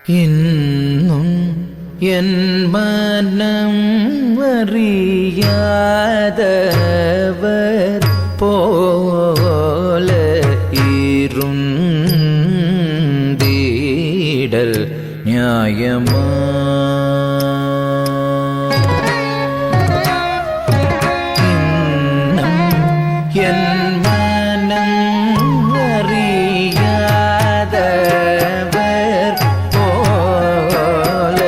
இன்னும் என் மனம் அறியாதவர் போல இருந்தீடல் நியாயமா? இன்னும் என் மனம் அறியாதவர் போல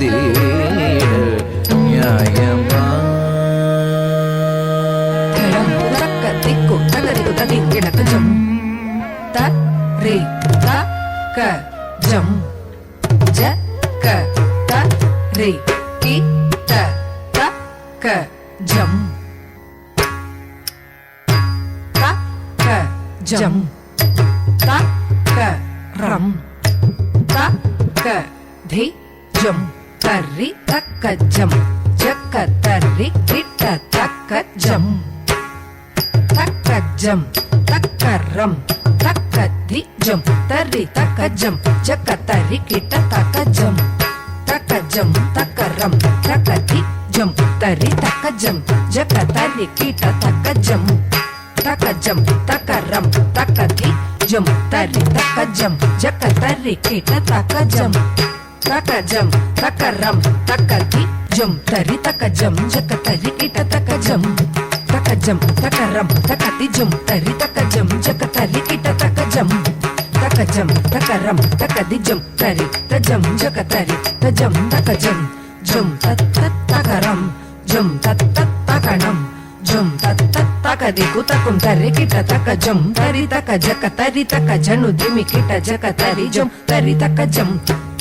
இருந்தீடல் நியாயமா? எனக்கு ஜம் த ரே த க ஜம் ஜ க த ரே கி த த க ஜம் த க ஜம் த க ரம் த க தி ஜம் தரி த க ஜம் ஜ க தரி கி த த க ஜம் takajam takaram takadi jam tari takajam jakatari kita takajam takajam takaram takadi jam tari takajam jakatari kita takajam takajam takaram takadi jam tari takajam jakatari kita takajam takajam takaram takadi jam tari takajam jakatari kita takajam takajam takaram takati jum tari takajam jakatari kita takajam takajam takaram takati jum tari tajam jakatari tajam takajam jum tat takaram jum tat takanam jum tat takadi kutakum tari kita takajam tari takajakatari takajanu dimi kita jakatari jum tari takajam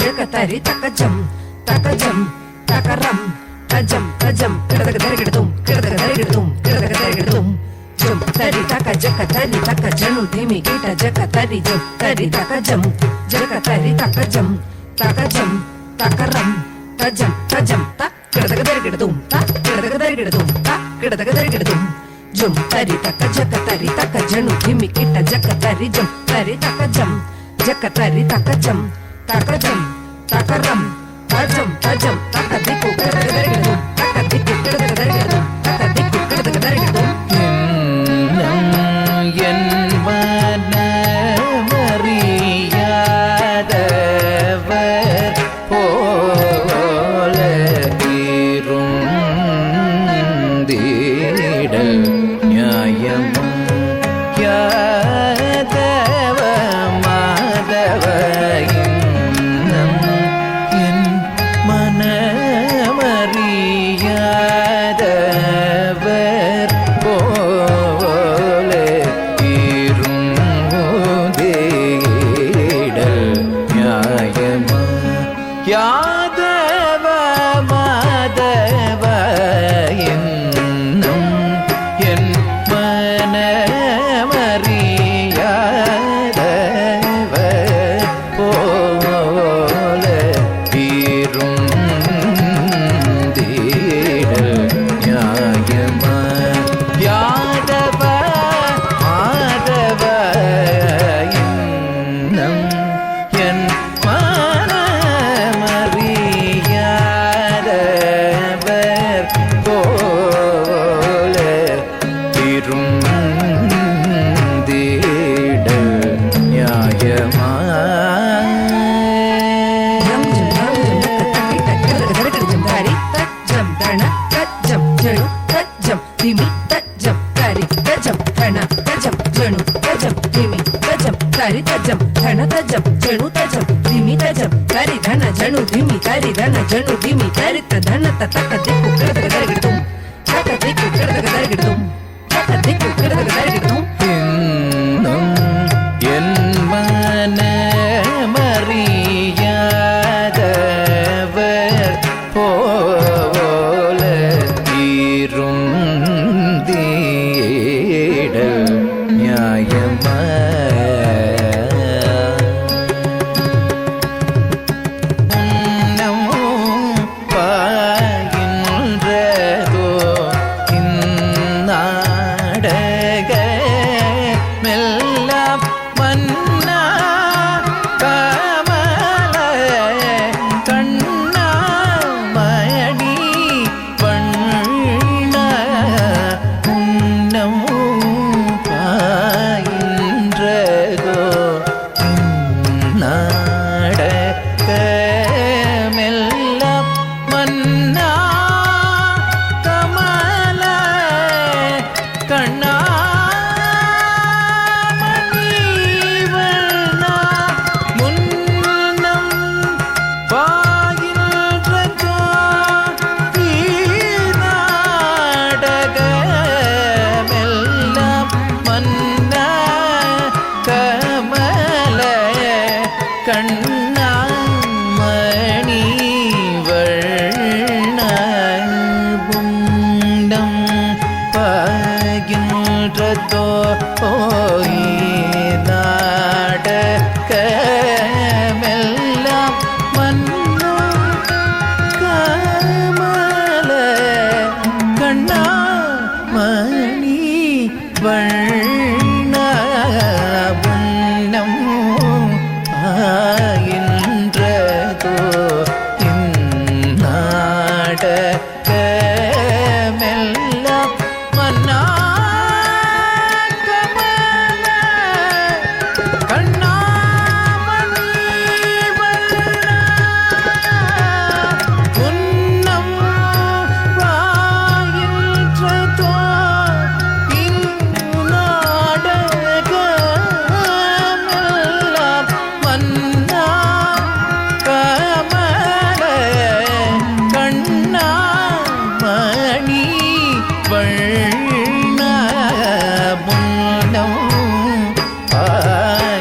jakatari takajam takajam takaram tajam tajam kedadum kedadum jum tari taka jakatari taka janu dimi kita jakatari jum tari taka jam jakatari taka jam takaram tajam tajam tak kedadum tak kedadum jum tari taka jakatari taka janu dimi kita jakatari jum tari taka jam jakatari taka jam takaram tajam tajam takadiku kedadum takadiku kedadum takadiku kedadum என் மனமறியாதவர் போல இருந்தீடல் நியாயமா? யாதவ மாதவ இன்னும் என் மனமறியாதவர் போல இருந்தீடல் நியாயமா? யாதவ மாதவ இன்னும் என் மனமறியாதவர் போல இருந்தீடல் நியாயமா? யாதவ மாதவ இன்னும் என் மனமறியாதவர் போல இருந்தீடல் நியாயமா? tajam dhana tajam janu tajam dimi tajam tari dhana janu dimi tari dhana janu dimi tari dhana takadiku kedadum takadiku kedadum takadiku kedadum இன்னும் என் மனமறியாதவர் போல இருந்தீடல் நியாயமா? பாயின்றதோ இந்நாடக மெல்லாம் மன்னா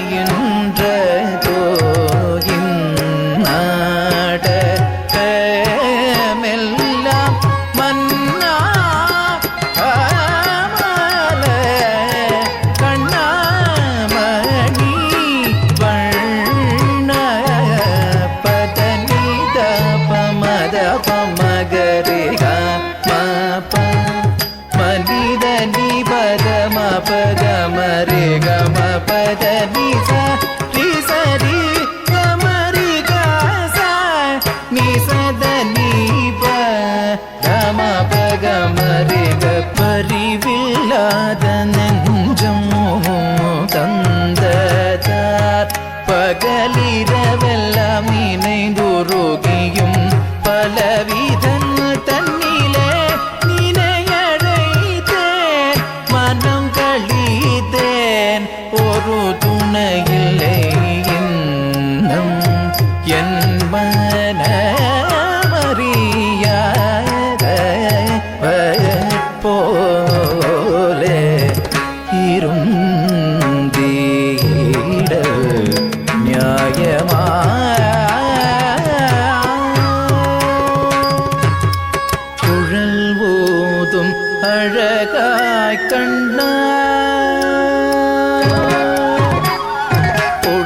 ஆயின்றதோ இந்நாடகமெல்லாம் மன்னா ஆமல கண்ணாமணி வண்ண பதனித பமத பமகரிக மப மனித நிபத மபத மரே கம பத நிச ரிசரி கமரி கச நிசத நிப கம பகமரி க பரிவில்லாத நெஞ்சம் தந்ததார் பகலிரவெல்லாம் நினைந்துருகியும் பலவிதன் தன்னிலே நினையழைத்தேன் மனம் கழித்தேன் ஒரு துணையில்லை இன்னும் என் மனமறியாத போலே இருந்தீட நியாயமா குழல் ஓதும் அழகாய் கண்ணா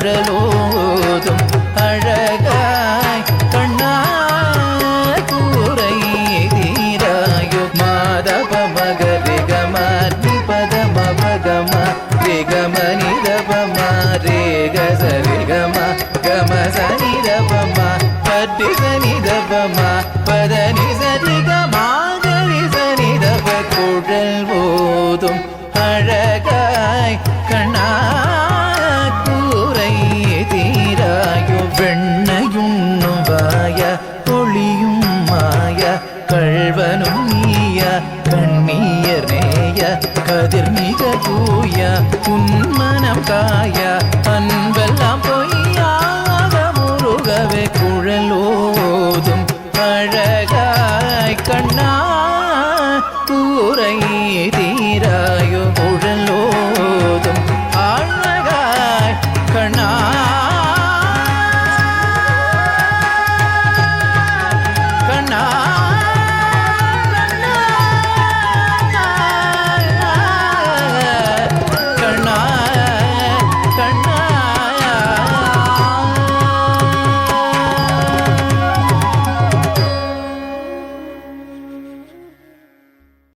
குழலோதும் அழகாய் கண்ணா கூரை தீராயு மாதவ மகரி கம நிபத மபகம ரிகம நிதபம ரேக சரி கம கம சனி தபம பட்டி சனி தபம பதனி சரி கமா கரி சனி தப குழல் ஓதும் அழகாய் கண்ணா கூரை தீராயு வெண்ணையுண்ணும் வாய ஒளியும் மாய கள்வனும் நீய கண்ணீர் நேய கதிர் மிக தூய உன்மனம் காய